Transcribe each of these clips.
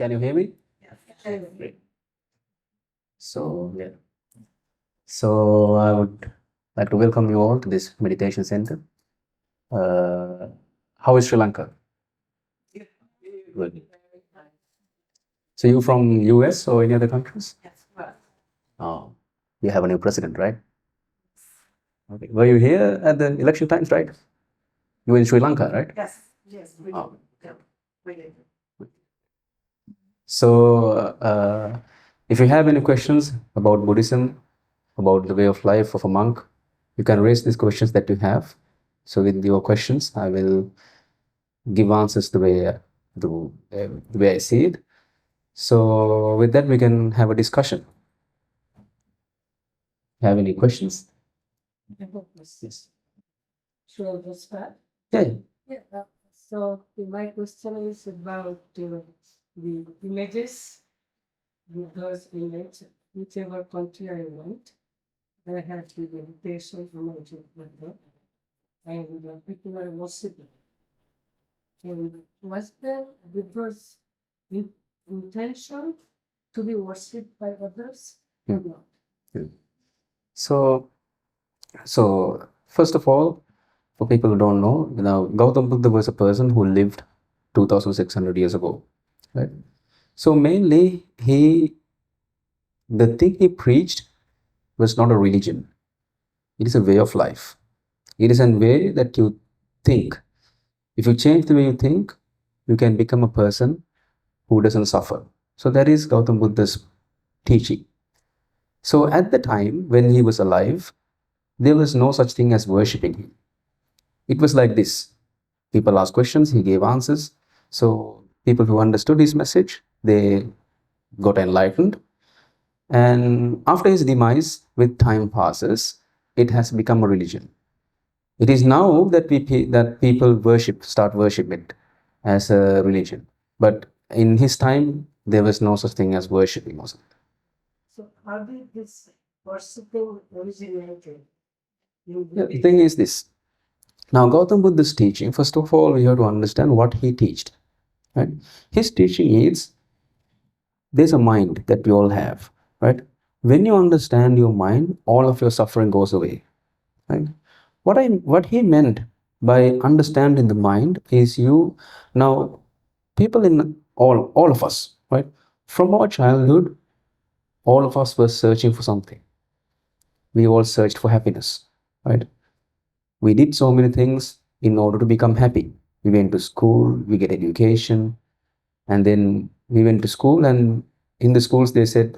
Can you hear me? Yes. Great. So, yeah. So, I would like to welcome you all to this meditation center. How is Sri Lanka? Good. So, you from US or any other countries? Yes. Well, Oh, you have a new president, right? Okay. Were you here at the election times, right? You were in Sri Lanka, right? yes. Yes. We Oh. do. Yeah. We do. So, if you have any questions about Buddhism, about the way of life of a monk, you can raise these questions that you have. So, with your questions, I will give answers the way I see it. So, with that, we can have a discussion. Have any questions? Yes. Should I just start? Yeah. Yeah. So my question is about the images. With those images, whichever country I went, I had the meditation image with them, and people are worshiping. And was there because with intention to be worshipped by others or not? So first of all, for people who don't know, Gautam Buddha was a person who lived 2,600 years ago, right? So mainly, the thing he preached was not a religion. It is a way of life. It is a way that you think. If you change the way you think, you can become a person who doesn't suffer. So that is Gautam Buddha's teaching. So at the time when he was alive, there was no such thing as worshipping him. It was like this. People asked questions, he gave answers. So people who understood his message, they got enlightened. And after his demise, with time passes, it has become a religion. It is now that people start worship it as a religion. But in his time, there was no such thing as worshipping or something. So how did this worshipping originated? The thing is this. Now, Gautam Buddha's teaching, first of all, we have to understand what he taught. Right? His teaching is there's a mind that we all have. Right? When you understand your mind, all of your suffering goes away. Right? What he meant by understanding the mind is now people in all of us, right? From our childhood, all of us were searching for something. We all searched for happiness, right? We did so many things in order to become happy. We went to school, we get education, and then we went to school, and in the schools they said,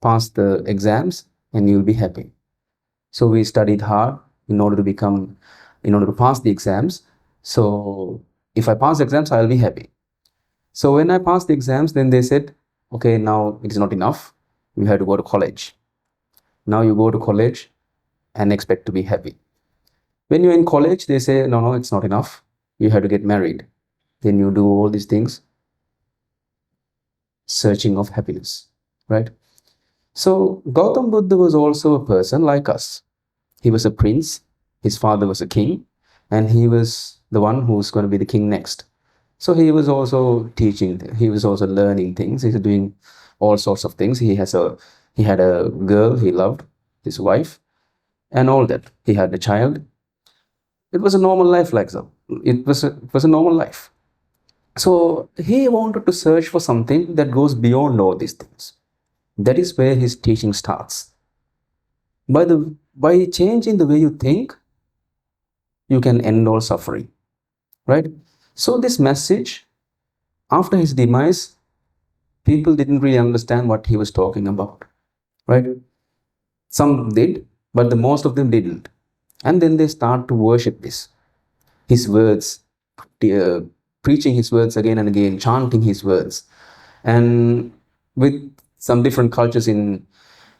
pass the exams and you'll be happy. So we studied hard in order to pass the exams. So if I pass the exams, I'll be happy. So when I passed the exams, then they said, okay, now it is not enough. You have to go to college. Now you go to college and expect to be happy. When you're in college, they say, no, it's not enough. You have to get married. Then you do all these things, searching of happiness, right? So Gautam Buddha was also a person like us. He was a prince, his father was a king, and he was the one who's going to be the king next. So he was also teaching, he was also learning things, he's doing all sorts of things. He had a girl he loved, his wife, and all that. He had a child. It was a normal life like so. It was a normal life. So he wanted to search for something that goes beyond all these things. That is where his teaching starts. By changing the way you think, you can end all suffering, right? So this message, after his demise, people didn't really understand what he was talking about, right? Some did, but the most of them didn't. And then they start to worship his words, preaching his words again and again, chanting his words. And with some different cultures in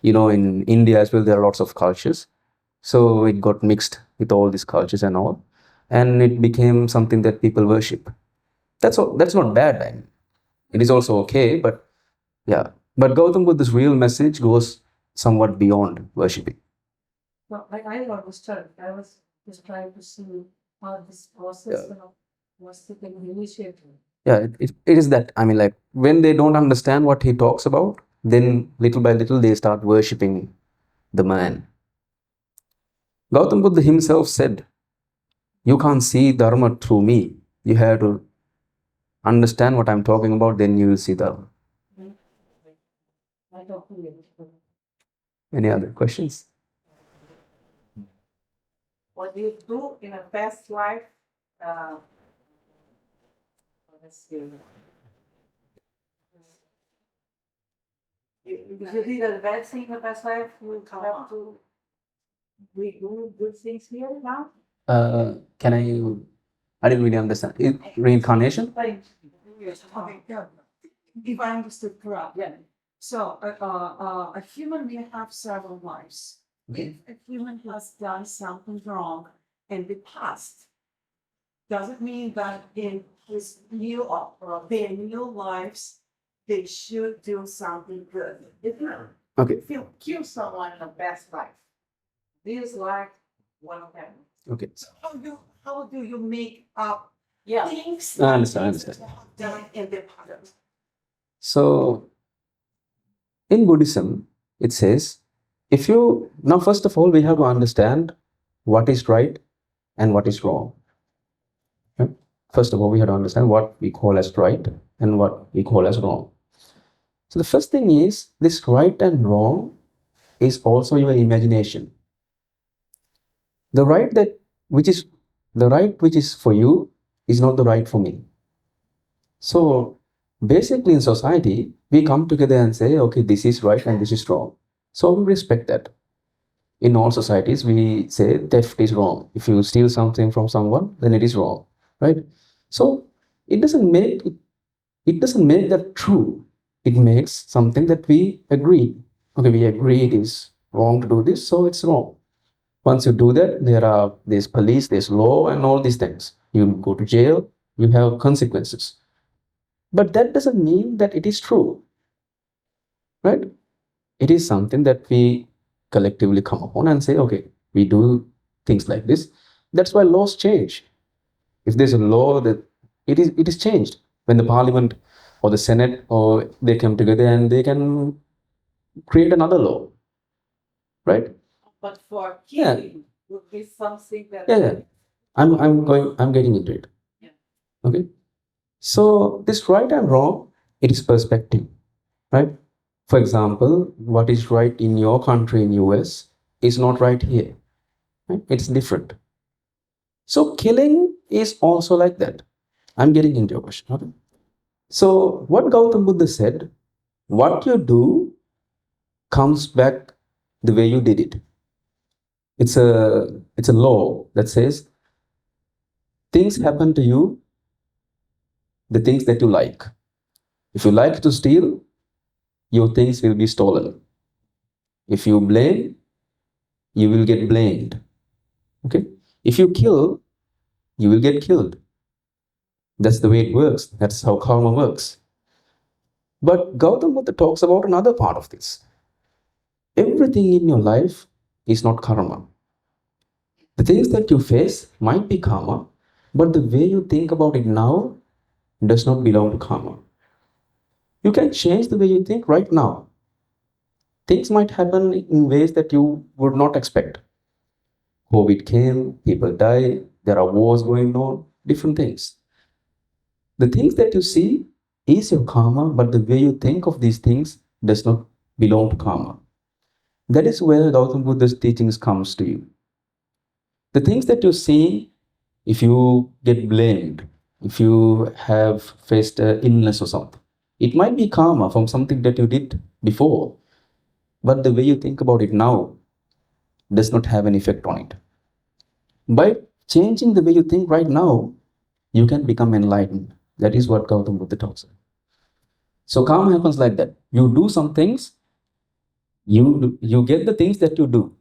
India as well, there are lots of cultures. So it got mixed with all these cultures and all. And it became something that people worship. That's not bad. I mean, it is also okay, but yeah. But Gautam Buddha's real message goes somewhat beyond worshipping. No, I understand. I was just trying to see how this process of worshipping initiated. Yeah, it is that. I mean, like, when they don't understand what he talks about, then little by little they start worshipping the man. Gautam Buddha himself said, you can't see Dharma through me. You have to understand what I'm talking about, then you will see Dharma. Any other questions? What do you do in a past life? Let's see. If you did a bad thing in the past life, you have to redo good things here now? Can I didn't really understand. Reincarnation? If I understood correct, yeah. So a human will have several lives. If a human has done something wrong in the past, does it mean that in his new or their new lives they should do something good? Okay. If you kill someone in a past life, this is like one of them. Okay. So how do you make up things I understand. that you have done in the past? So, in Buddhism, it says, now first of all, we have to understand what is right and what is wrong. Okay? First of all, we have to understand what we call as right and what we call as wrong. So the first thing is, this right and wrong is also your imagination. The right which is for you is not the right for me. So basically in society, we come together and say, okay, this is right and this is wrong. So we respect that. In all societies, we say theft is wrong. If you steal something from someone, then it is wrong, right? So it doesn't make that true. It makes something that we agree. Okay, we agree it is wrong to do this, so it's wrong. Once you do that, there's police, there's law, and all these things. You go to jail, you have consequences. But that doesn't mean that it is true, right? It is something that we collectively come upon and say, okay, we do things like this. That's why laws change. If there's a law that it is changed when the parliament or the senate or they come together and they can create another law, right? But for killing would be something that I'm getting into it. Yeah. Okay. So this right and wrong, it is perspective, right? For example, what is right in your country in US is not right here. Right? It's different. So killing is also like that. I'm getting into your question. Okay? So what Gautam Buddha said, what you do comes back the way you did it. It's a law that says things happen to you, the things that you like. If you like to steal, your things will be stolen. If you blame, you will get blamed. Okay? If you kill, you will get killed. That's the way it works. That's how karma works. But Gautam Buddha talks about another part of this. Everything in your life is not karma. The things that you face might be karma, but the way you think about it now does not belong to karma. You can change the way you think right now. Things might happen in ways that you would not expect. COVID came, people died, there are wars going on, different things. The things that you see is your karma, but the way you think of these things does not belong to karma. That is where Gautam Buddha's teachings comes to you. The things that you see, if you get blamed, if you have faced an illness or something, it might be karma from something that you did before, but the way you think about it now does not have an effect on it. By changing the way you think right now, you can become enlightened. That is what Gautam Buddha talks about. So karma happens like that. You do some things, you get the things that you do.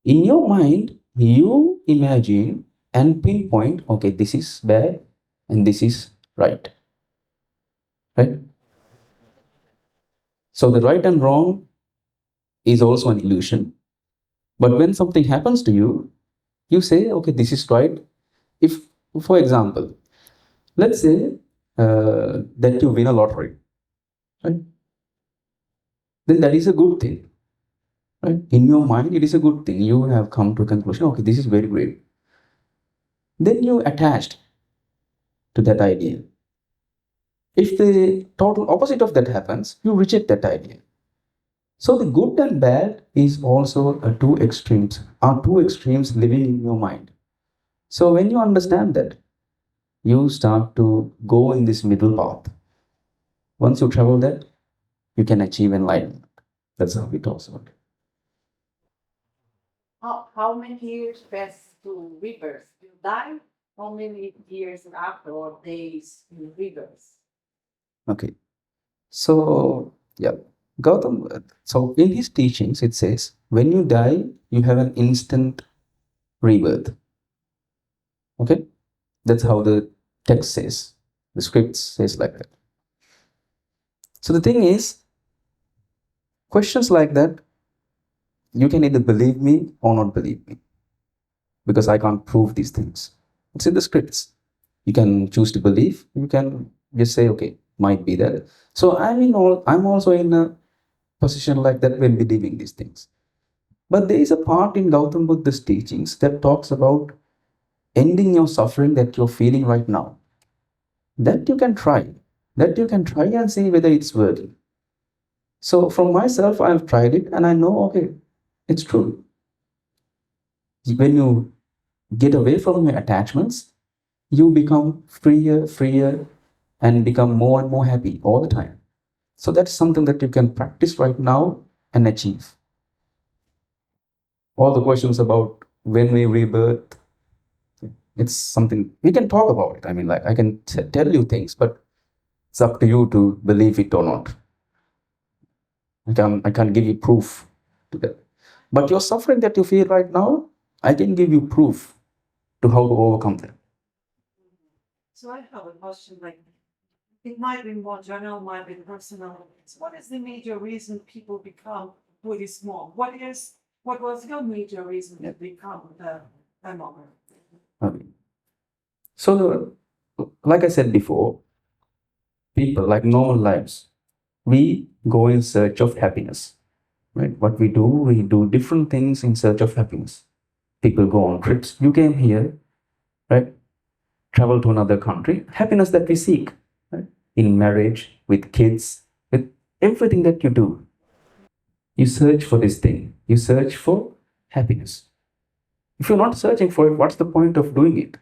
In your mind, you imagine and pinpoint, okay, this is bad and this is right. Right? So the right and wrong is also an illusion. But when something happens to you, you say, okay, this is right. If, for example, Let's say that you win a lottery, right? Then that is a good thing, right? In your mind, it is a good thing. You have come to a conclusion, okay, this is very great. Then you attached to that idea. If the total opposite of that happens, you reject that idea. So the good and bad is also two extremes living in your mind. So when you understand that, you start to go in this middle path. Once you travel that, you can achieve enlightenment. That's how it talks about it. How many years pass to rebirth? You die? How many years after or days in rebirth? Okay. So, yeah. Gautam, so in his teachings, it says, when you die, you have an instant rebirth. Okay? That's how the text says. The script says like that. So the thing is, questions like that, you can either believe me or not believe me, because I can't prove these things. It's in the scripts. You can choose to believe. You can just say, okay, might be that. So I'm also in a position like that when believing these things. But there is a part in Gautam Buddha's teachings that talks about ending your suffering that you're feeling right now. That you can try. And see whether it's working. So from myself, I've tried it and I know, okay, it's true. When you get away from your attachments, you become freer, and become more and more happy all the time. So that's something that you can practice right now and achieve. All the questions about when we rebirth, it's something we can talk about it. I mean, like I can tell you things, but it's up to you to believe it or not. I can't give you proof to that. But your suffering that you feel right now, I can give you proof to how to overcome that. So I have a question like, it might be more general, might be personal. So what is the major reason people become Buddhist monk? What was your major reason to become a monk? Okay. So, like I said before, people like normal lives, we go in search of happiness, right? What we do different things in search of happiness. People go on trips. You came here, right? Travel to another country. Happiness that we seek, right? In marriage, with kids, with everything that you do. You search for this thing. You search for happiness. If you're not searching for it, what's the point of doing it?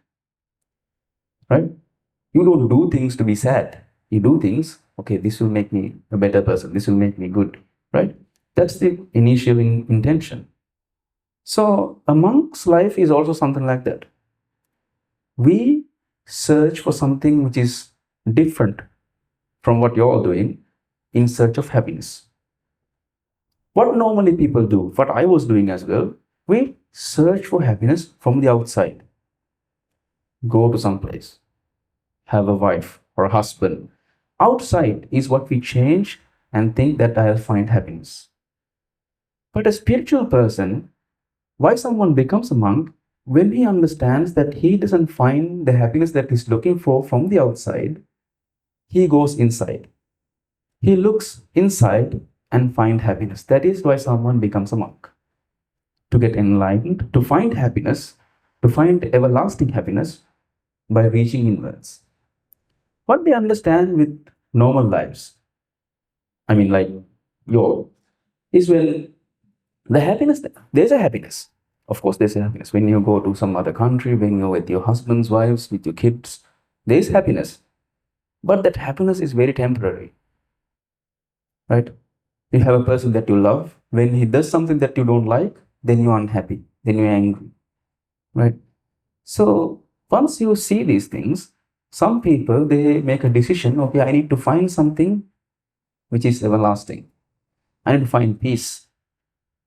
Right? You don't do things to be sad. You do things, okay, this will make me a better person. This will make me good. Right? That's the initial intention. So a monk's life is also something like that. We search for something which is different from what you're all doing in search of happiness. What normally people do, what I was doing as well, we search for happiness from the outside. Go to some place, have a wife or a husband. Outside is what we change and think that I'll find happiness. But a spiritual person, why someone becomes a monk, when he understands that he doesn't find the happiness that he's looking for from the outside, he goes inside. He looks inside and find happiness. That is why someone becomes a monk. To get enlightened, to find happiness, to find everlasting happiness by reaching inwards. What they understand with normal lives, I mean, like your, is when the happiness, there's a happiness. Of course, there's a happiness. When you go to some other country, when you're with your husbands, wives, with your kids, there's happiness. But that happiness is very temporary. Right? You have a person that you love. When he does something that you don't like, then you're unhappy. Then you're angry. Right? So once you see these things, some people, they make a decision, okay, I need to find something which is everlasting. I need to find peace.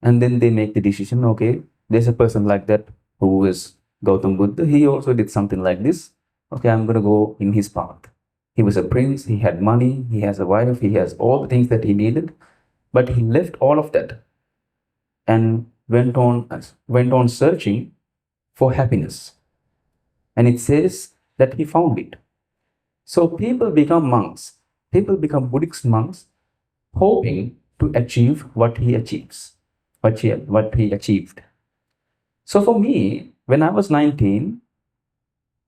And then they make the decision, okay, there's a person like that who is Gautam Buddha. He also did something like this. Okay, I'm going to go in his path. He was a prince, he had money, he has a wife, he has all the things that he needed. But he left all of that and went on searching for happiness. And it says that he found it. So people become monks. People become Buddhist monks, hoping to achieve what he achieves, what he achieved. So for me, when I was 19,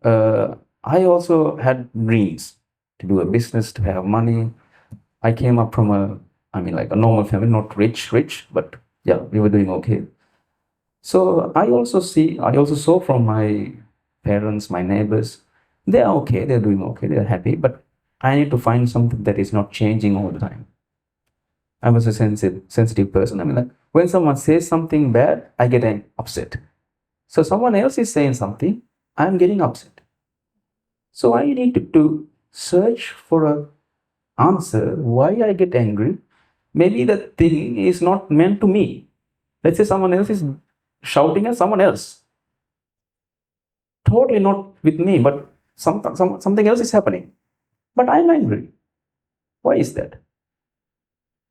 I also had dreams to do a business, to have money. I came up from like a normal family, not rich, but yeah, we were doing okay. So I also saw from my parents, my neighbors, they are okay, they're doing okay, they're happy, but I need to find something that is not changing all the time. I was a sensitive person. I mean, like when someone says something bad, I get upset. So someone else is saying something, I'm getting upset. So I need to search for an answer why I get angry. Maybe that thing is not meant to me. Let's say someone else is shouting at someone else. Totally not with me, but something else is happening. But I'm angry. Why is that?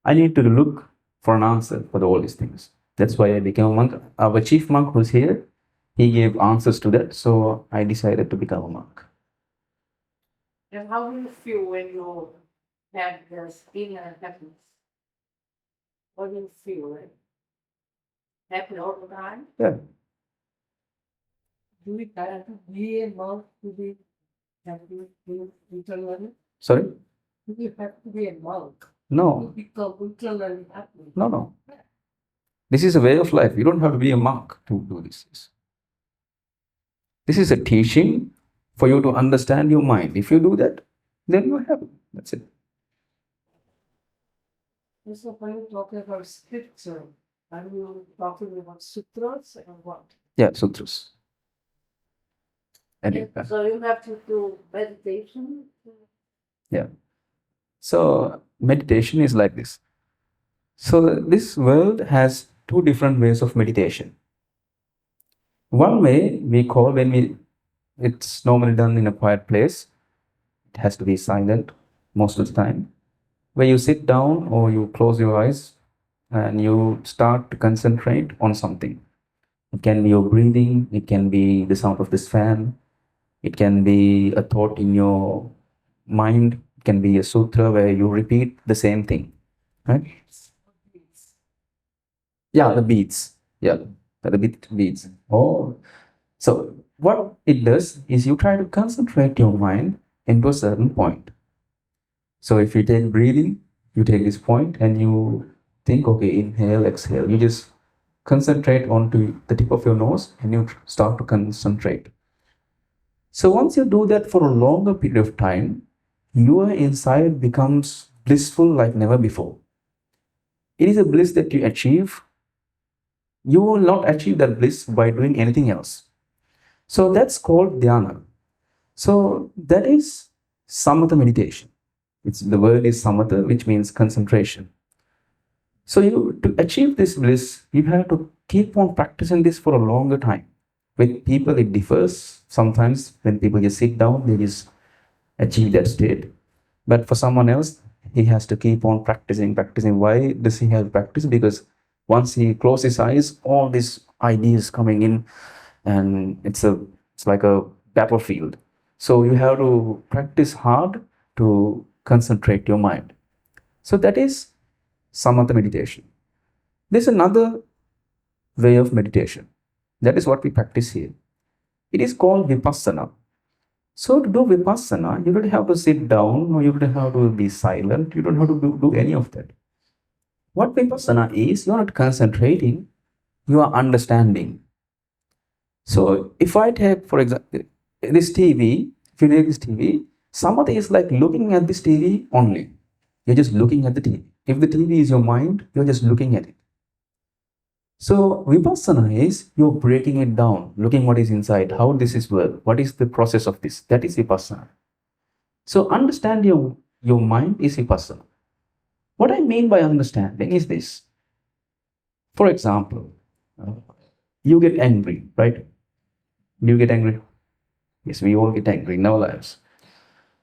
I need to look for an answer for all these things. That's why I became a monk. Our chief monk who's here, he gave answers to that. So I decided to become a monk. And how do you feel when you have this inner happiness? What do you feel? Like? Happy all the time? Yeah. Do we have to be a monk to be happy internally? Sorry? Do we have to be a monk to No. become internally happy? No. This is a way of life. You don't have to be a monk to do this. This is a teaching for you to understand your mind. If you do that, then you're happy. That's it. So when you talk about scripture, are you talking about sutras or what? Yeah, sutras. So you have to do meditation? Yeah. So meditation is like this. So this world has two different ways of meditation. One way we call it's normally done in a quiet place. It has to be silent most of the time. Where you sit down or you close your eyes and you start to concentrate on something. It can be your breathing, it can be the sound of this fan, it can be a thought in your mind, it can be a sutra where you repeat the same thing. Right? Yeah, the beats. Yeah, the beats. Oh, so what it does is you try to concentrate your mind into a certain point. So if you take breathing, you take this point and you think, okay, inhale, exhale. You just concentrate onto the tip of your nose and you start to concentrate. So once you do that for a longer period of time, your inside becomes blissful like never before. It is a bliss that you achieve. You will not achieve that bliss by doing anything else. So that's called dhyana. So that is samatha meditation. The word is samatha, which means concentration. So to achieve this bliss, you have to keep on practicing this for a longer time. With people, it differs. Sometimes when people just sit down, they just achieve that state. But for someone else, he has to keep on practicing. Why does he have to practice? Because once he closes his eyes, all these ideas coming in, and it's like a battlefield. So you have to practice hard to concentrate your mind. So that is samatha meditation. There's another way of meditation. That is what we practice here. It is called vipassana. So to do vipassana, you don't have to sit down or you don't have to be silent. You don't have to do any of that. What vipassana is, you're not concentrating, you are understanding. So if I take, for example, this TV, if you take this TV, samatha is like looking at this TV only. You're just looking at the TV. If the TV is your mind, you're just looking at it. So vipassana is you're breaking it down, looking what is inside, how this is work, what is the process of this. That is vipassana. So understand your mind is vipassana. What I mean by understanding is this. For example, you get angry, right? Do you get angry? Yes, we all get angry in our lives.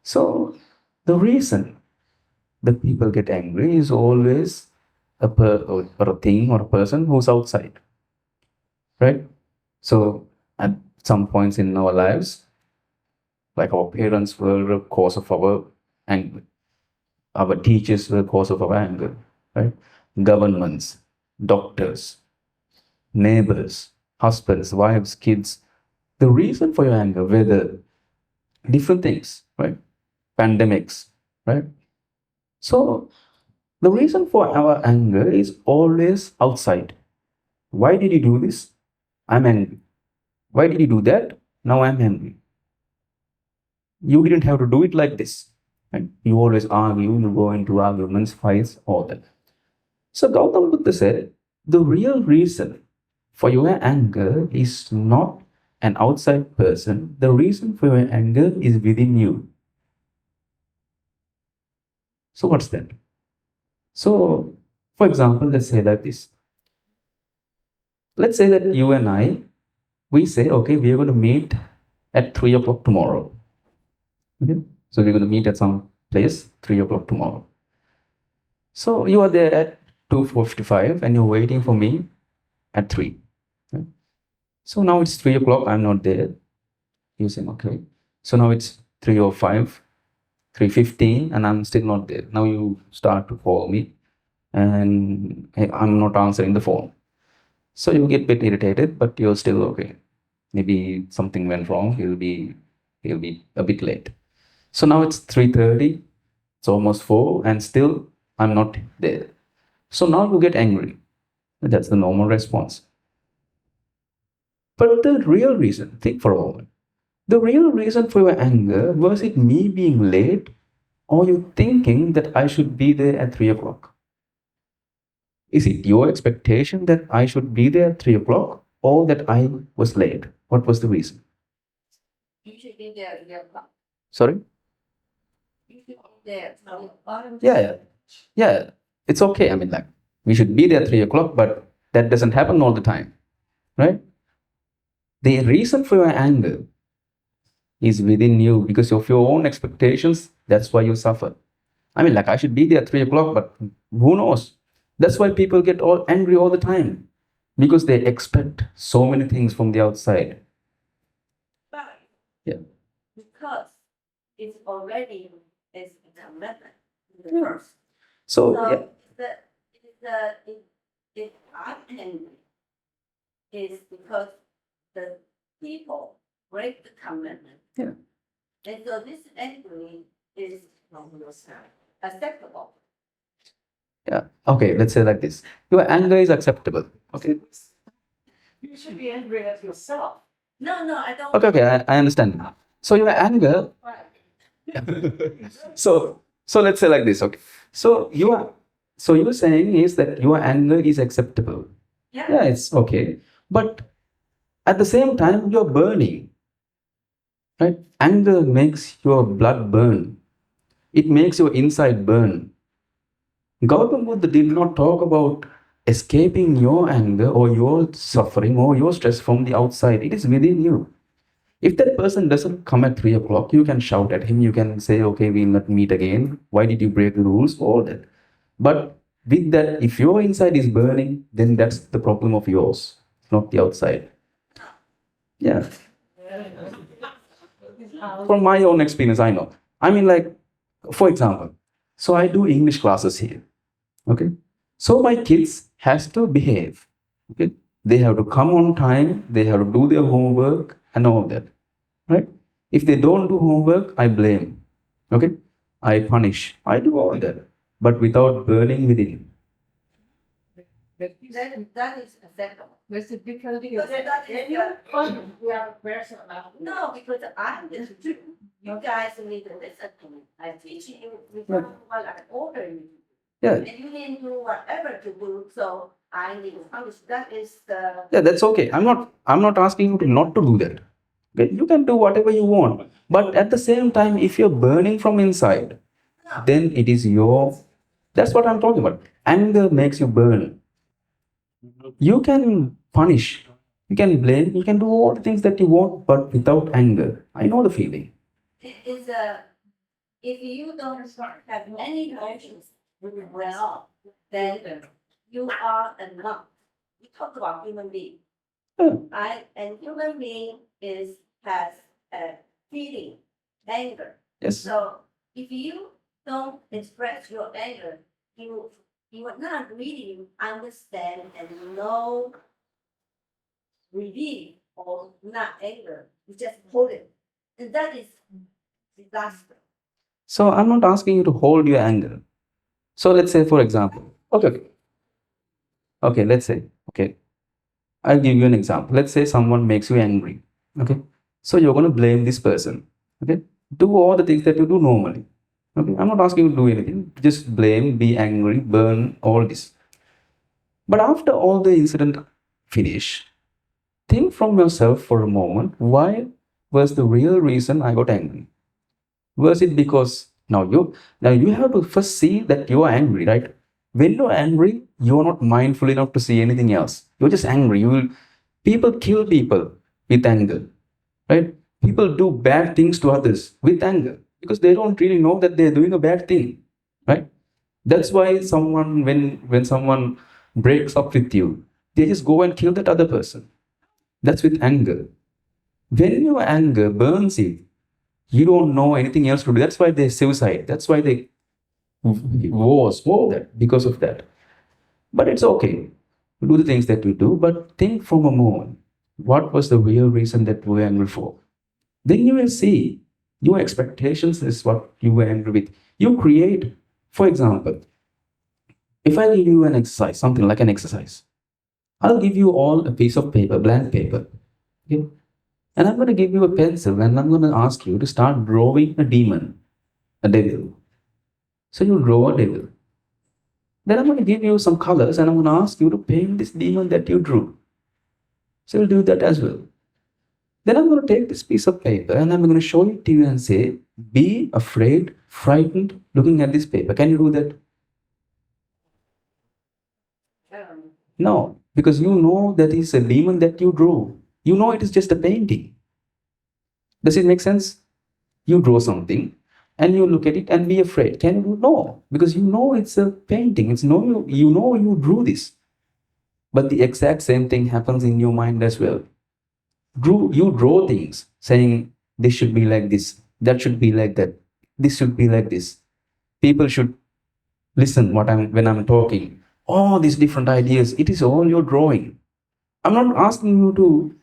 So the reason that people get angry is always or a thing or a person who's outside, right? So at some points in our lives, Like our parents were the cause of our anger. Our teachers were the cause of our anger, right? Governments, doctors, neighbors, husbands, wives, kids. The reason for your anger, whether different things, right? Pandemics, right? So the reason for our anger is always outside. Why did you do this? I'm angry. Why did you do that? Now I'm angry. You didn't have to do it like this. Right? You always argue, you go into arguments, fights, all that. So Gautam Buddha said, the real reason for your anger is not an outside person. The reason for your anger is within you. So what's that? So, for example, let's say like this. Let's say that you and I, we say, okay, we are going to meet at 3 o'clock tomorrow. Okay? So we're going to meet at some place 3 o'clock tomorrow. So you are there at 2:55 and you're waiting for me at 3. Okay? So now it's 3 o'clock, I'm not there. You say, okay. So now it's 3:05, 3:15, and I'm still not there. Now you start to call me and I'm not answering the phone. So you get a bit irritated, but you're still okay. Maybe something went wrong. You'll be a bit late. So now it's 3:30. It's almost 4, and still I'm not there. So now you get angry. That's the normal response. But the real reason, think for a moment. The real reason for your anger, was it me being late, or you thinking that I should be there at 3 o'clock? Is it your expectation that I should be there at 3 o'clock, or that I was late? What was the reason? You should be there at 3 o'clock. Sorry? You should be there at 3 o'clock. Yeah. It's okay. I mean, like, we should be there at 3 o'clock, but that doesn't happen all the time, right? The reason for your anger is within you because of your own expectations. That's why you suffer. I mean, like, I should be there at 3 o'clock, but who knows? That's why people get all angry all the time, because they expect so many things from the outside. But Yeah. because it's already is a commitment in the first. So, So if I'm angry, is because the people break the commitment. Yeah. And so this angry is acceptable. Yeah. Okay, let's say like this. Your anger is acceptable. Okay. You should be angry at yourself. No, I don't. Okay, I understand. So your anger. So let's say like this. Okay. So you're saying is that your anger is acceptable. Yeah, it's okay. But at the same time, you're burning. Right? Anger makes your blood burn. It makes your inside burn. Gautam Buddha did not talk about escaping your anger or your suffering or your stress from the outside. It is within you. If that person doesn't come at 3 o'clock, you can shout at him. You can say, okay, we'll not meet again. Why did you break the rules? All that. But with that, if your inside is burning, then that's the problem of yours, not the outside. Yeah. From my own experience, I know. I mean, like, for example, so I do English classes here. Okay. So my kids has to behave. Okay. They have to come on time. They have to do their homework and all that. Right? If they don't do homework, I blame. Okay. I punish. I do all that, but without burning within. That is acceptable. There's a difference Because that is we are person about. no, because I'm the truth. You guys need to listen to me. I'm teaching you because what I order you. Yeah. And you didn't do whatever to do, so I need to punish. That is the Yeah, that's okay. I'm not asking you to not to do that. Okay? You can do whatever you want. But at the same time, if you're burning from inside, then it is your. That's what I'm talking about. Anger makes you burn. You can punish, you can blame, you can do all the things that you want, but without anger. I know the feeling. it is a if you don't have any emotions well, then you are enough. We talk about human being. Yeah. And human being has a feeling anger. Yes. So if you don't express your anger, you are not really understand and know relief or not anger. You just hold it. And that is disaster. So I'm not asking you to hold your anger. So let's say, for example, okay, let's say, okay, I'll give you an example. Let's say someone makes you angry. Okay. So you're going to blame this person. Okay. Do all the things that you do normally. Okay. I'm not asking you to do anything. Just blame, be angry, burn, all this. But after all the incident finish, think from yourself for a moment. Why was the real reason I got angry? Was it because now you have to first see that you are angry, right? When you're angry, you're not mindful enough to see anything else. You're just angry. People kill people with anger, right? People do bad things to others with anger because they don't really know that they're doing a bad thing, right? That's why when someone breaks up with you, they just go and kill that other person. That's with anger. When your anger burns you don't know anything else to do. That's why they suicide. That's why they wars that because of that. But it's okay. Do the things that we do, but think from a moment. What was the real reason that we were angry for? Then you will see your expectations is what you were angry with. You create, for example, if I give you an exercise, something like an exercise, I'll give you all a piece of paper, blank paper. Okay? And I'm going to give you a pencil and I'm going to ask you to start drawing a demon, a devil. So you draw a devil. Then I'm going to give you some colors and I'm going to ask you to paint this demon that you drew. So you'll do that as well. Then I'm going to take this piece of paper and I'm going to show it to you and say, be afraid, frightened, looking at this paper. Can you do that? No, because you know that is a demon that you drew. You know it is just a painting. Does it make sense? You draw something and you look at it and be afraid. Can you do? No, because you know it's a painting. It's no, you know you drew this. But the exact same thing happens in your mind as well. You draw things saying this should be like this, that should be like that, this should be like this. People should listen when I'm talking. All these different ideas, it is all your drawing. I'm not asking you to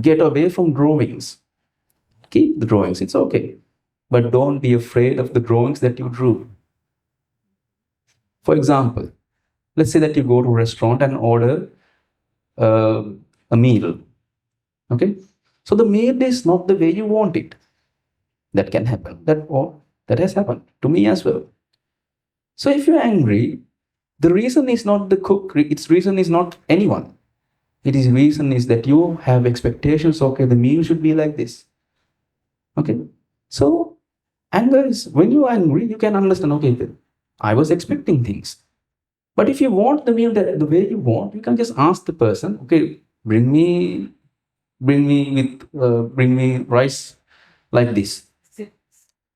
get away from drawings. Keep the drawings, it's okay. But don't be afraid of the drawings that you drew. For example, let's say that you go to a restaurant and order a meal. Okay? So the meal is not the way you want it. That can happen. That has happened to me as well. So if you're angry, the reason is not the cook, its reason is not anyone. Reason is that you have expectations, okay, the meal should be like this. Okay? So anger is, when you're angry, you can understand, okay, I was expecting things. But if you want the meal the way you want, you can just ask the person, okay, bring me rice like this.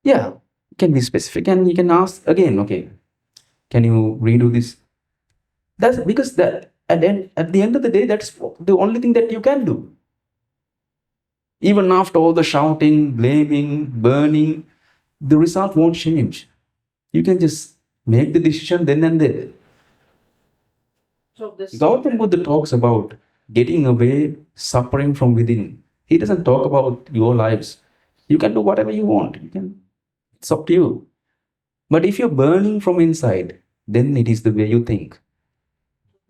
Yeah, you can be specific and you can ask again, okay, can you redo this? That's because that at the end of the day, that's the only thing that you can do. Even after all the shouting, blaming, burning, the result won't change. You can just make the decision then and there. So this Gautam Buddha talks about getting away, suffering from within. He doesn't talk about your lives. You can do whatever you want. It's up to you. But if you're burning from inside, then it is the way you think.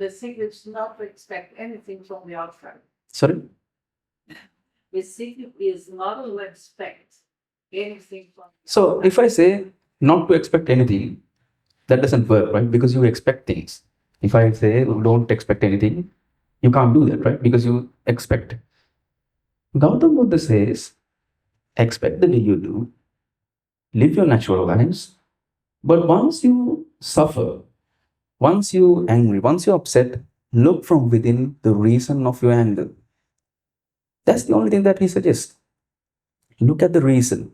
the secret is not to expect anything from the outside. Sorry? The secret is not to expect anything from the So outside. if I say not to expect anything, that doesn't work, right? Because you expect things. If I say don't expect anything, you can't do that, right? Because you expect. Gautam Buddha says, expect the way you do, live your natural lives, but once you suffer, once you're angry, once you're upset, look from within the reason of your anger. That's the only thing that he suggests. Look at the reason.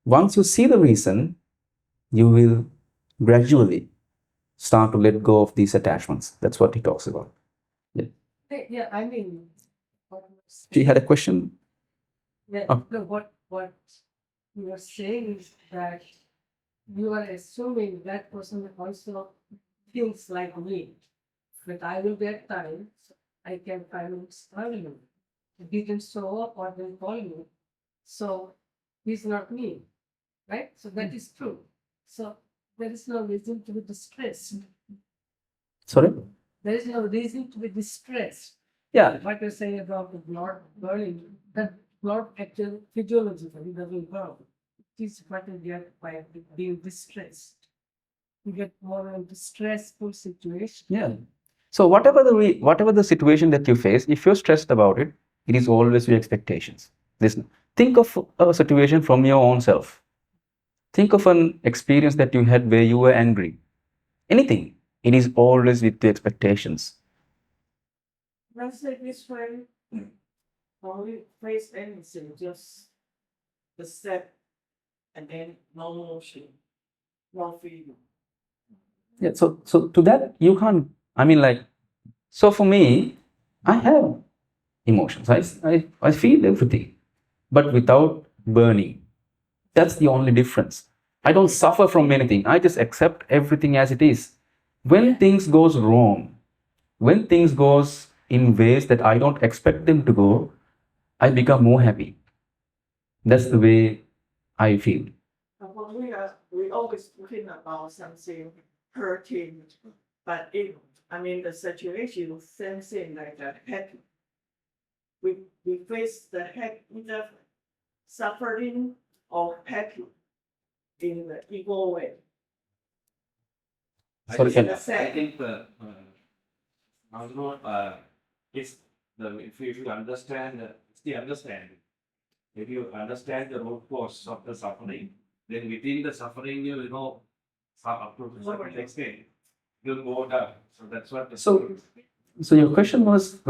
Once you see the reason, you will gradually start to let go of these attachments. That's what he talks about. Yeah, I mean, She had a question. yeah, Oh. no, what you are saying is that you are assuming that person also thinks like me. But I will get time, so I can finally tell you. He didn't show up or didn't call me. So he's not me. Right? So that is true. So there is no reason to be distressed. Sorry? There is no reason to be distressed. Yeah. What you're saying about the blood burning, that blood actually physiologically doesn't burn. It is what you get by being distressed. You get more into stressful situation. Yeah. So whatever the situation that you face, if you're stressed about it, it is always your expectations. Listen, think of a situation from your own self. Think of an experience that you had where you were angry. Anything. It is always with the expectations. Let's say this way, when we face anything, just accept and then no motion, no feeling. Yeah. So to that you can't. I mean, like, so for me, I have emotions. I feel everything, but without burning. That's the only difference. I don't suffer from anything. I just accept everything as it is. When things goes wrong, when things goes in ways that I don't expect them to go, I become more happy. That's the way I feel. We always talking about something hurting, but if the situation, same thing like that. We face the either suffering or happy in the equal way. Sorry, can I think if you understand, it's the understanding. If you understand the root cause of the suffering, then within the suffering, you know, up to a certain extent, you'll go down. So that's what. So your question was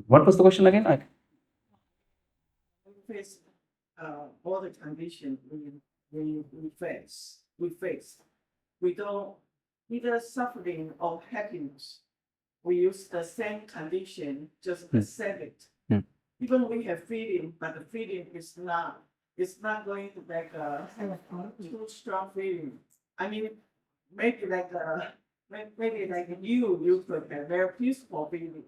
what was the question again? We face all the conditions we face. We don't either suffering or happiness. We use the same condition, just accept it. Even we have feeling, but the feeling is not. It's not going to make a too strong feeling. Maybe like you could have very peaceful feeling.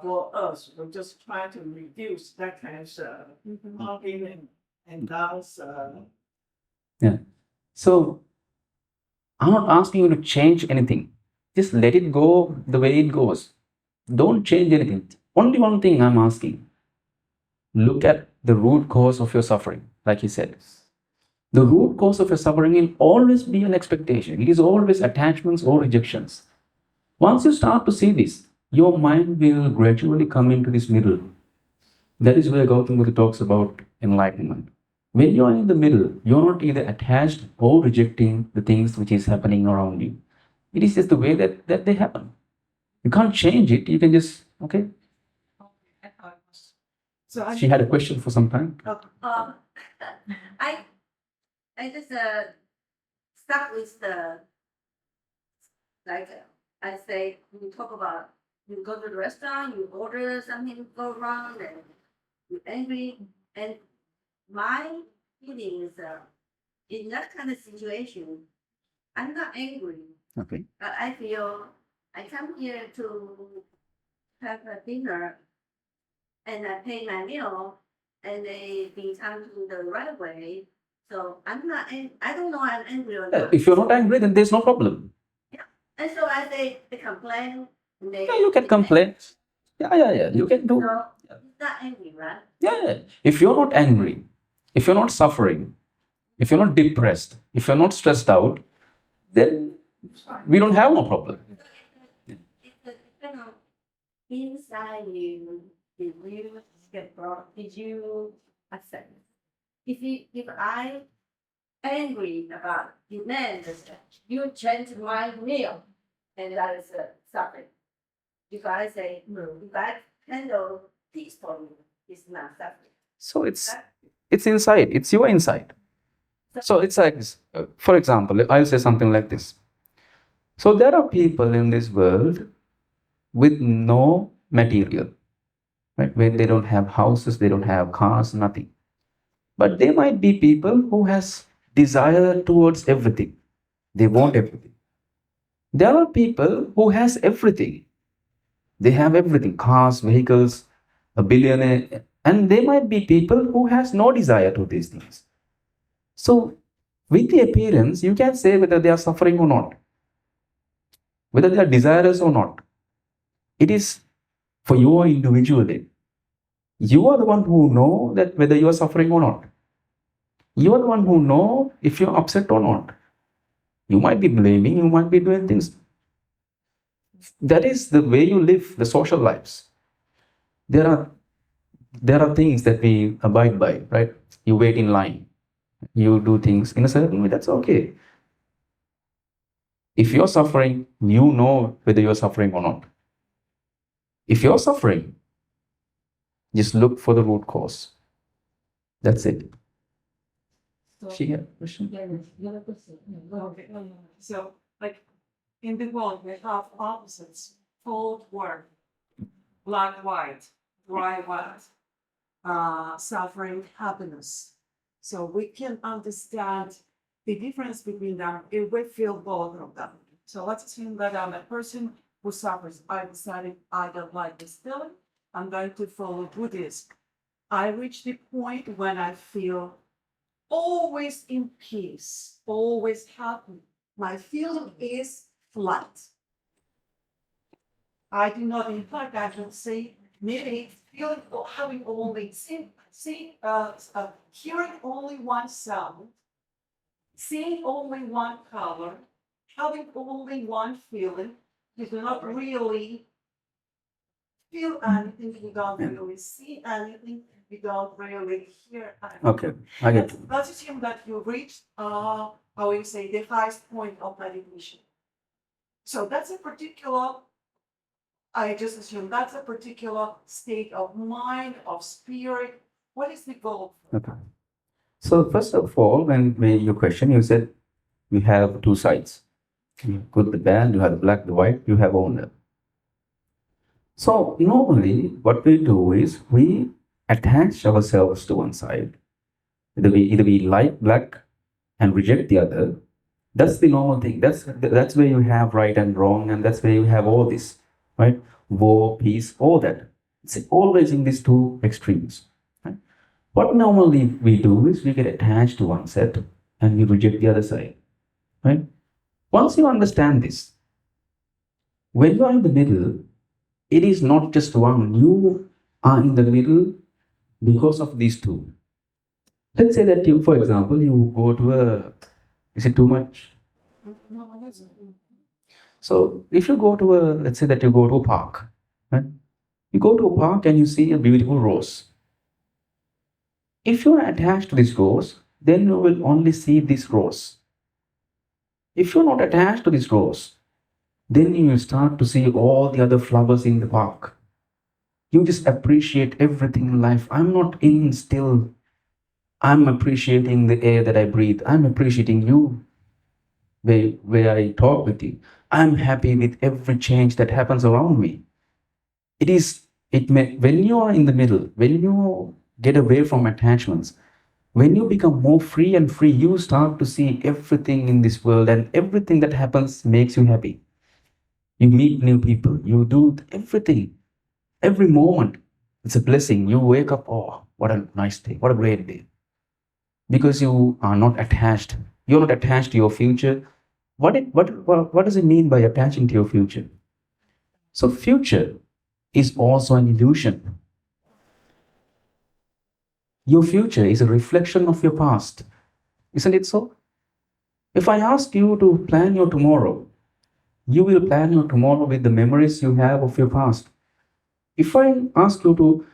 For us, we're just trying to reduce that kind of pumping and downs. Yeah. So I'm not asking you to change anything. Just let it go the way it goes. Don't change anything. Only one thing I'm asking. Look at the root cause of your suffering, like he said. The root cause of your suffering will always be an expectation. It is always attachments or rejections. Once you start to see this, your mind will gradually come into this middle. That is where Gautam Buddha talks about enlightenment. When you are in the middle, you're not either attached or rejecting the things which is happening around you. It is just the way that they happen. You can't change it. You can just, okay. So She had a question for some time. I just stuck with the, like I say, you talk about you go to the restaurant, you order something go wrong, and you're angry. And my feeling is in that kind of situation, I'm not angry. Okay. But I feel I come here to have a dinner and I pay my meal and they come to the right way. So I'm not, I don't know I'm angry or not. If you're not angry, then there's no problem. And so I say they complain. And they, Yeah, you can complain. Yeah. You can do. So it's not angry, right? Yeah. If you're not angry, if you're not suffering, if you're not depressed, if you're not stressed out, then we don't have no problem. It's kind of inside you. Did you get brought? Did you accept? If I angry about demand, you change my meal, and that is suffering. If I say no, if I handle peacefully, it's not suffering. So it's inside. It's your inside. So it's like this. For example, I'll say something like this. So there are people in this world with no material, right? Where they don't have houses, they don't have cars, nothing. But there might be people who has desire towards everything. They want everything. There are people who has everything. They have everything, cars, vehicles, a billionaire. And there might be people who has no desire to these things. So with the appearance, you can say whether they are suffering or not, whether they are desirous or not. It is for you individually. You are the one who know that whether you are suffering or not. You are the one who know if you're upset or not. You might be blaming, you might be doing things. That is the way you live the social lives. There are things that we abide by, right? You wait in line. You do things in a certain way, that's okay. If you're suffering, you know whether you're suffering or not. If you're suffering, just look for the root cause. That's it. So, She had a question? yeah, you have a question. Okay. So, like in the world, we have opposites: cold, warm, black, white, dry, wet, suffering, happiness. So we can understand the difference between them if we feel both of them. So let's assume that I'm a person who suffers. I decided I don't like this feeling. I'm going to follow Buddhism. I reach the point when I feel always in peace, always happy. My feeling is flat. I do not, in fact, I can say maybe feeling or having only hearing only one sound, seeing only one color, having only one feeling. You do not really feel anything, you don't really see anything, you don't really hear anything. Okay, I get it. Let's assume that you reached, how you say, the highest point of meditation. So that's a particular, I just assume that's a particular state of mind, of spirit. What is the goal? Okay. So first of all, when your question, you said we have two sides. You have good, the bad, you have the black, the white, you have owner. So normally what we do is we attach ourselves to one side. Either we like black and reject the other. That's the normal thing. That's where you have right and wrong, and that's where you have all this, right? War, peace, all that. It's always in these two extremes. Right? What normally we do is we get attached to one set and we reject the other side. Right? Once you understand this, when you are in the middle, it is not just one. You are in the middle because of these two. Let's say that you, for example, you go to a, is it too much? So if you go to a, let's say that you go to a park, right? You go to a park and you see a beautiful rose. If you are attached to this rose, then you will only see this rose. If you're not attached to this rose, then you will start to see all the other flowers in the park. You just appreciate everything in life. I'm not in still. I'm appreciating the air that I breathe. I'm appreciating you where I talk with you. I'm happy with every change that happens around me. When you are in the middle, when you get away from attachments, when you become more free and free, you start to see everything in this world, and everything that happens makes you happy. You meet new people, you do everything. Every moment, it's a blessing. You wake up, oh, what a nice day, what a great day. Because you are not attached. You're not attached to your future. What does it mean by attaching to your future? So future is also an illusion. Your future is a reflection of your past. Isn't it so? If I ask you to plan your tomorrow, you will plan your tomorrow with the memories you have of your past. If I ask you to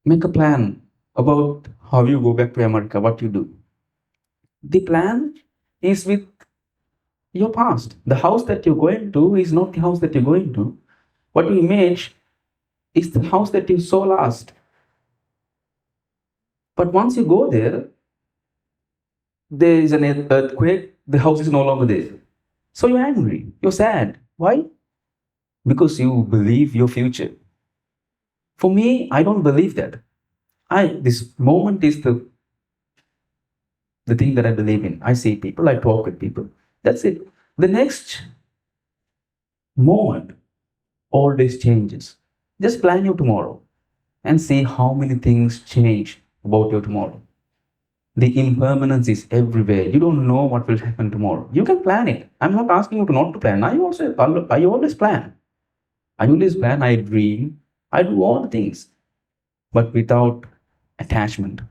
make a plan about how you go back to America, what you do, the plan is with your past. The house that you're going to is not the house that you're going to. What you image is the house that you saw last. But once you go there is an earthquake, the house is no longer there. So you're angry, you're sad. Why? Because you believe your future. For me, I don't believe that. This moment is the the thing that I believe in. I see people, I talk with people. That's it. The next moment always changes. Just plan your tomorrow and see how many things change about your tomorrow. The impermanence is everywhere. You don't know what will happen tomorrow. You can plan it. I'm not asking you to not to plan. I always plan. I always plan, I dream, I do all the things, but without attachment.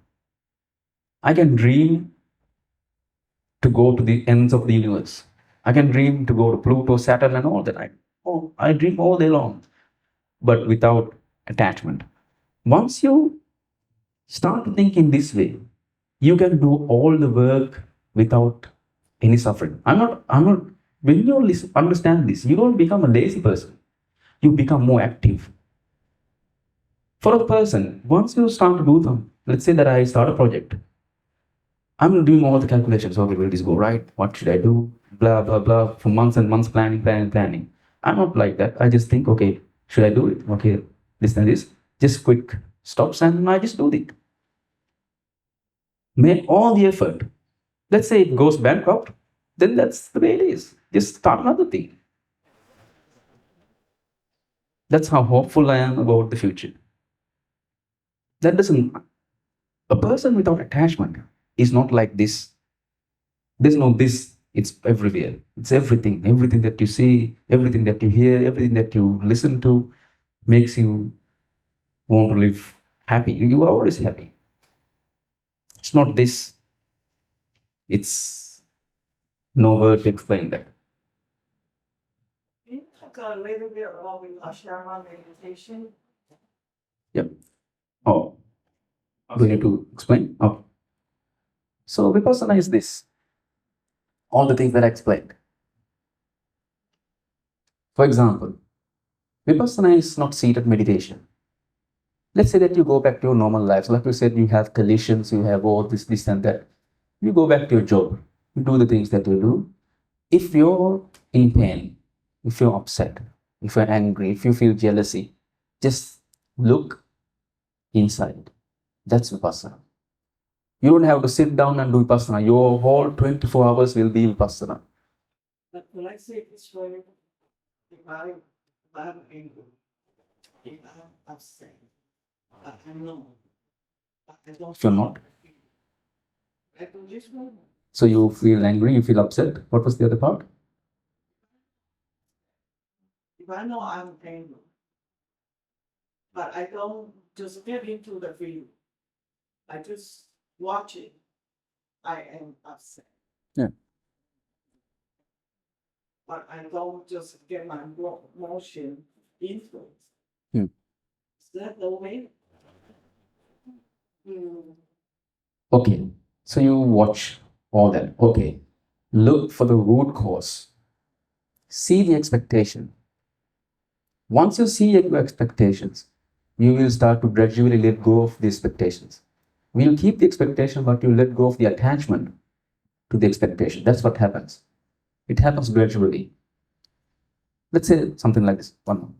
I can dream to go to the ends of the universe. I can dream to go to Pluto, Saturn, and all that. I dream all day long, but without attachment. Once you start to think in this way, you can do all the work without any suffering. When you understand this, you don't become a lazy person. You become more active. For a person, once you start to do them, let's say that I start a project. I'm doing all the calculations. Okay, will this go right? What should I do? Blah, blah, blah. For months and months, planning. I'm not like that. I just think, okay, should I do it? Okay, this and this. Just quick stops and I just do it. Make all the effort. Let's say it goes bankrupt, then that's the way it is. Just start another thing. That's how hopeful I am about the future. A person without attachment is not like this. There's no this, it's everywhere. It's everything. Everything that you see, everything that you hear, everything that you listen to makes you want to live happy. You are always happy. It's not this. It's no word to explain that. Can you talk a little bit about ashrama meditation? Yep. Oh, do you need to explain? Oh. So Vipassana is this. All the things that I explained. For example, Vipassana is not seated meditation. Let's say that you go back to your normal life. So like you said, you have collisions, you have all this and that. You go back to your job. You do the things that you do. If you're in pain, if you're upset, if you're angry, if you feel jealousy, just look inside. That's Vipassana. You don't have to sit down and do Vipassana. Your whole 24 hours will be Vipassana. But when I say it this way, if I'm angry, if I'm upset, I know. I don't If you're not, I do this one. so you feel angry, you feel upset. What was the other part? If I know I'm angry, but I don't just get into the feeling, I just watch it, I am upset. Yeah. But I don't just get my emotion influenced. Hmm. Is that the way? Okay, so you watch all that. Okay, look for the root cause. See the expectation. Once you see your expectations, you will start to gradually let go of the expectations. We'll keep the expectation, but you let go of the attachment to the expectation. That's what happens. It happens gradually. Let's say something like this. One more.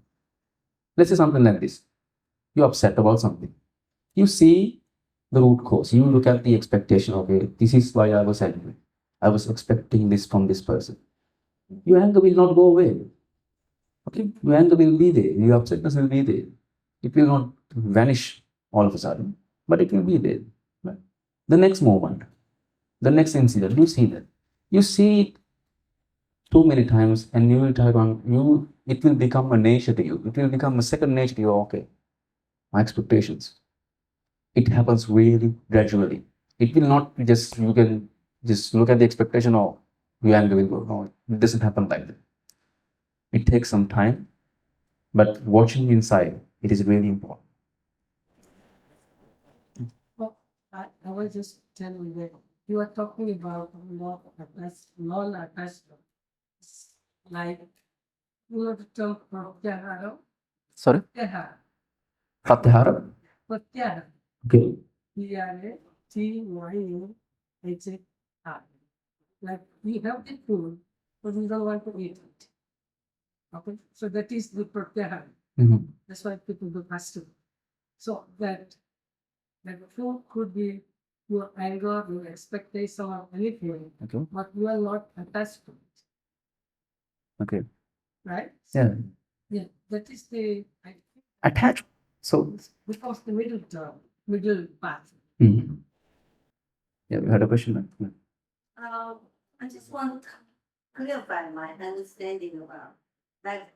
Let's say something like this. You're upset about something. You see the root cause. You look at the expectation. Okay, this is why I was angry. I was expecting this from this person. Your anger will not go away. Okay, your anger will be there. Your upsetness will be there. It will not vanish all of a sudden, but it will be there. Right? The next moment, the next incident, you see that. You see it too many times, and you will type on it will become a nature to you. It will become a second nature to you. Okay, my expectations. It happens really gradually. It will not just, you can just look at the expectation or your anger will go. No, it doesn't happen like that. It takes some time, but watching inside, it is really important. Well, I was just telling that you are talking about non-attachment. Like, you know the term pratyahara? Sorry? Pratyahara. Pratyahara? Pratyahara. Okay. Pratyahara. Like, we have the food, but we don't want to eat it. Okay, so that is the pratyahara. Mhm. That's why people do fasting. So that food could be your anger, your expectation or anything, Okay. but you are not attached to it, Okay. right? Yeah. Yeah, that is the, I think, Attach. So. because the middle term, middle path. Mhm. Yeah, you had a question. Right? Yeah. I just want to clarify my understanding about that.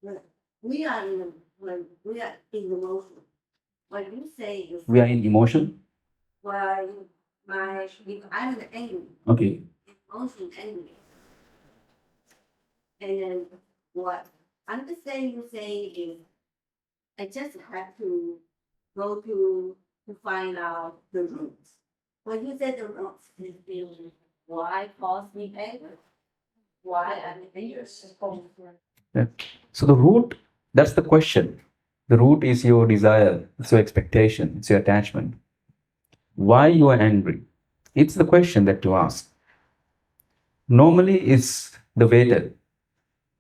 When we are in when we are in emotion. What you say is We are in emotion. why if I'm angry, Okay. emotion angry, and then what understand you say is I just have to go to find out the roots. When you said the roots is feeling why cause me anger, why I'm angry. Yeah. So the root, that's the question. The root is your desire, it's your expectation, it's your attachment. Why you are angry? It's the question that you ask. Normally it's the waiter.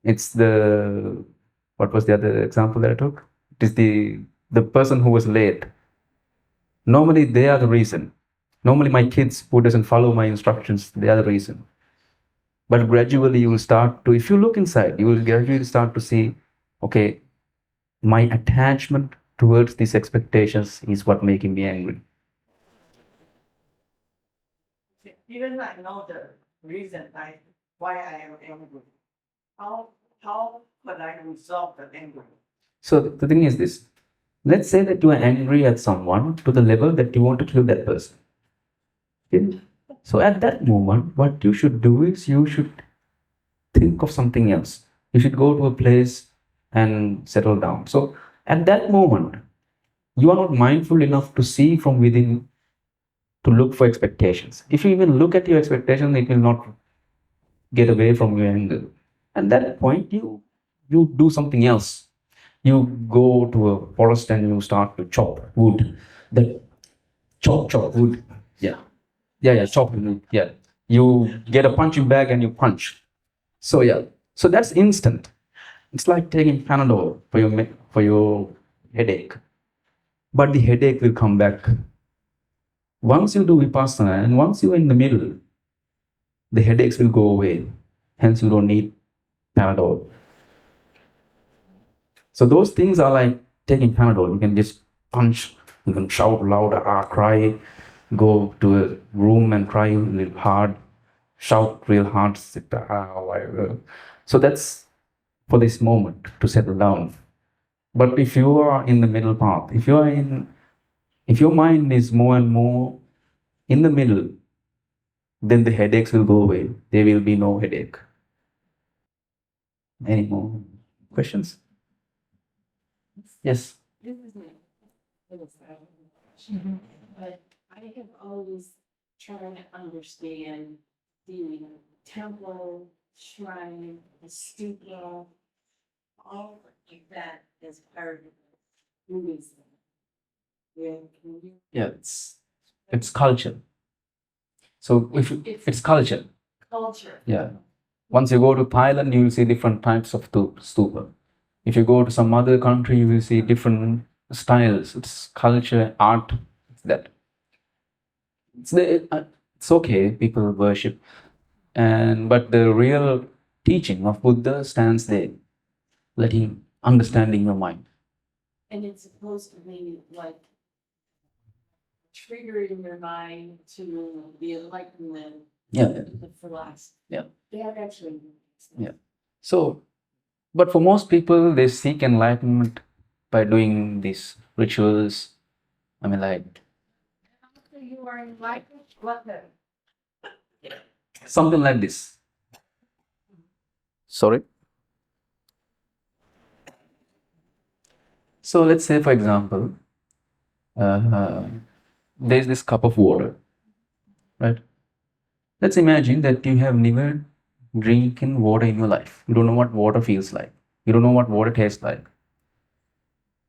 It's the, what was the other example that I took? It is the person who was late. Normally they are the reason. Normally my kids who doesn't follow my instructions, they are the reason. But gradually you will start to, if you look inside, you will gradually start to see, okay, my attachment towards these expectations is what making me angry. Even I know the reason why I am angry. How could I resolve the anger? So the thing is this. Let's say that you are angry at someone to the level that you want to kill that person. Okay? So at that moment, what you should do is you should think of something else. You should go to a place and settle down. So at that moment, you are not mindful enough to see from within to look for expectations. If you even look at your expectations, it will not get away from your anger. At that point, you do something else. You go to a forest and you start to chop wood. The chop wood. Yeah, chop wood. Yeah. You get a punching bag and you punch. So yeah. So that's instant. It's like taking Panadol for your headache. But the headache will come back. Once you do Vipassana and once you're in the middle, the headaches will go away. Hence, you don't need Panadol. So those things are like taking Panadol. You can just punch, you can shout louder, cry, go to a room and cry real hard, shout real hard, sit whatever. So that's for this moment to settle down. But if you are in the middle path, if your mind is more and more in the middle, then the headaches will go away. There will be no headache. Any more questions? Yes. This is my but I have always tried to understand the temple, shrine, the stupa, all of that as part of Buddhism. Yeah, can you? Yeah, it's culture. So it's culture. Culture. Yeah. Once you go to Thailand, you will see different types of stupa. If you go to some other country, you will see different styles. It's culture, art. It's that. It's okay. People worship, but the real teaching of Buddha stands there, understanding your mind. And it's supposed to be like triggering your mind to the enlightenment. Yeah. The philosophy. Yeah. That actually. Yeah. So, but for most people, they seek enlightenment by doing these rituals. I mean, like. After you are enlightened, what then? Something like this. Sorry. So let's say, for example, there's this cup of water, right? Let's imagine that you have never drinking water in your life. You don't know what water feels like. You don't know what water tastes like.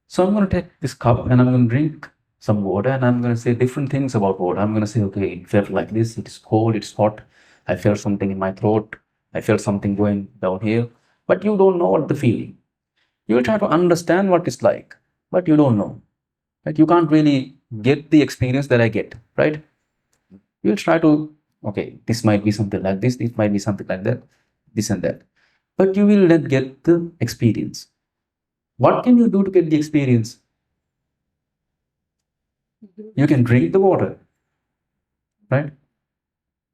So I'm going to take this cup and I'm going to drink some water and I'm going to say different things about water. I'm going to say, okay, it felt like this. It's cold. It's hot. I felt something in my throat. I felt something going down here. But you don't know what the feeling. You try to understand what it's like, but you don't know. Like you can't really get the experience that I get, right? You'll try to, okay, this might be something like this might be something like that, this and that. But you will not get the experience. What can you do to get the experience? You can drink the water, right?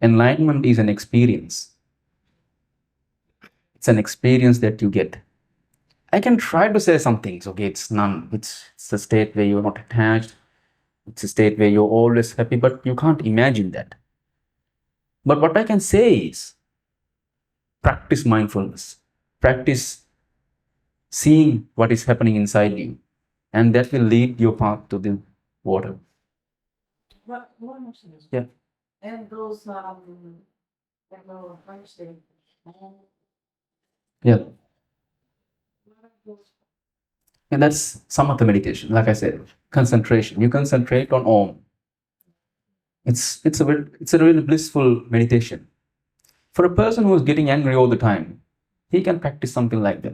Enlightenment is an experience. It's an experience that you get. I can try to say some things. Okay, it's none. It's a state where you're not attached. It's a state where you're always happy, but you can't imagine that. But what I can say is practice mindfulness. Practice seeing what is happening inside you. And that will lead your path to the water. What more is Yeah. And those that go function. Yeah. And that's samatha meditation. Like I said, concentration. You concentrate on Om. It's a really blissful meditation. For a person who is getting angry all the time, he can practice something like that.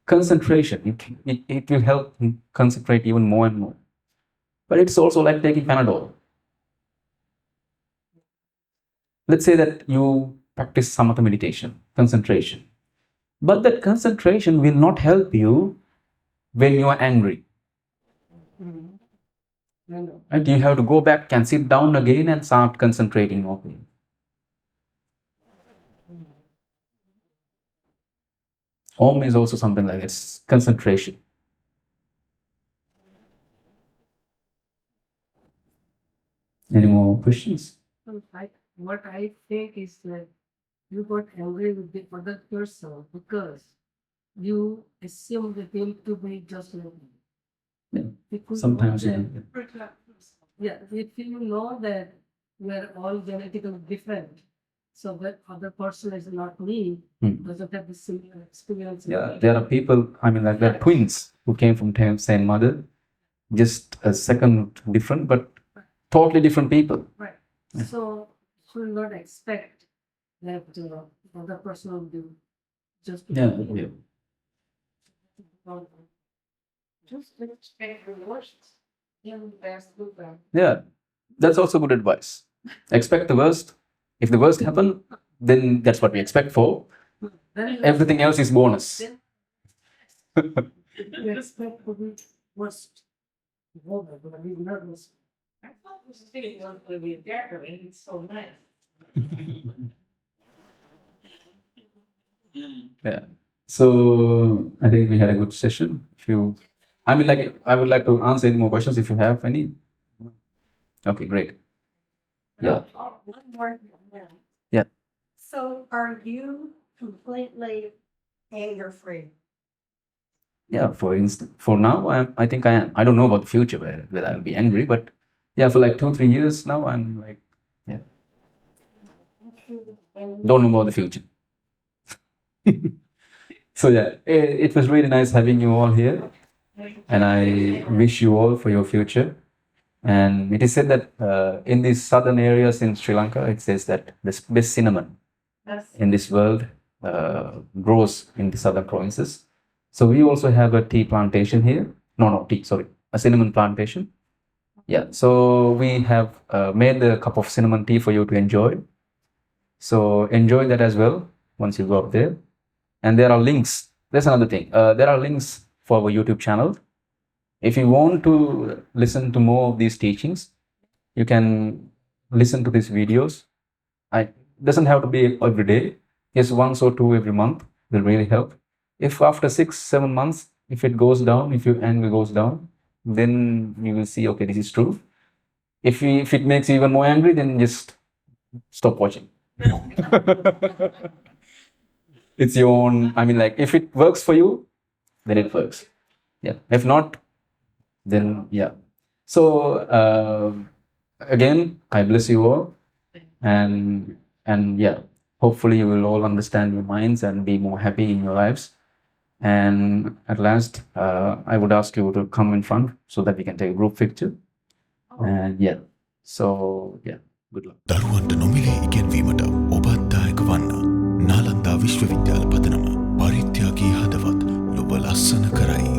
Concentration. It will help him concentrate even more and more. But it's also like taking Panadol. Let's say that you practice samatha meditation, concentration. But that concentration will not help you when you are angry. And you have to go back and sit down again and start concentrating on it. Om is also something like this, concentration. Any more questions? What I think is that you got angry with the other person because you assume that him to be just like you. Yeah. Because Sometimes, of that- yeah. if you know that we are all genetically different, so that other person is not me, doesn't have the similar experience. Yeah, there are people, like there are twins who came from same mother, just a second different, but totally different people. Right. So should not expect that other person will do just Yeah, because yeah. just expect rewards. That's good. Yeah, that's also good advice. Expect the worst. If the worst happen, then that's what we expect for. Everything else is bonus. You expect to be worst. But he's nervous. I thought this video was going to be decorated. It's so nice. Yeah. So I think we had a good session. I would like to answer any more questions if you have any. Okay, great. Yeah. Oh, one more. Yeah. So are you completely anger-free? Yeah, for now, I think I am. I don't know about the future whether I'll be angry, but yeah, for like 2-3 years now, I'm like, yeah. Don't know about the future. So yeah, it was really nice having you all here, and I wish you all for your future. And it is said that in these southern areas in Sri Lanka, it says that the best cinnamon in this world grows in the southern provinces. So we also have a tea plantation here. No, tea, sorry, a cinnamon plantation. Yeah, so we have made a cup of cinnamon tea for you to enjoy. So enjoy that as well once you go up there. And there are links. That's another thing. There are links for our YouTube channel. If you want to listen to more of these teachings, you can listen to these videos. It doesn't have to be every day. Just once or two every month will really help. If after 6-7 months, if it goes down, if your anger goes down, then you will see, okay, this is true. If it makes you even more angry, then just stop watching. It's your own, if it works for you, then it works. Yeah. If not, then yeah. So again, I bless you all, and yeah, hopefully you will all understand your minds and be more happy in your lives. And at last, I would ask you to come in front so that we can take a group picture. And yeah, so yeah, good luck. දරුවන්ට නොමිලේ ඉගෙන්වීමට ඔබත් දායක වන්න. නාලන්දා විශ්වවිද්‍යාල පදනම පරිත්‍යාගී හදවත් ලොබ ලස්සන කරයි.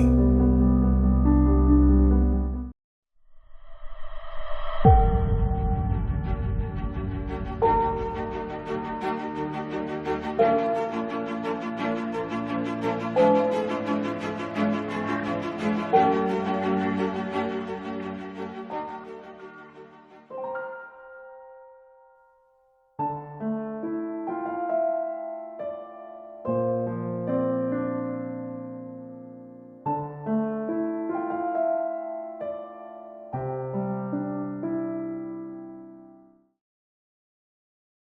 Thank you.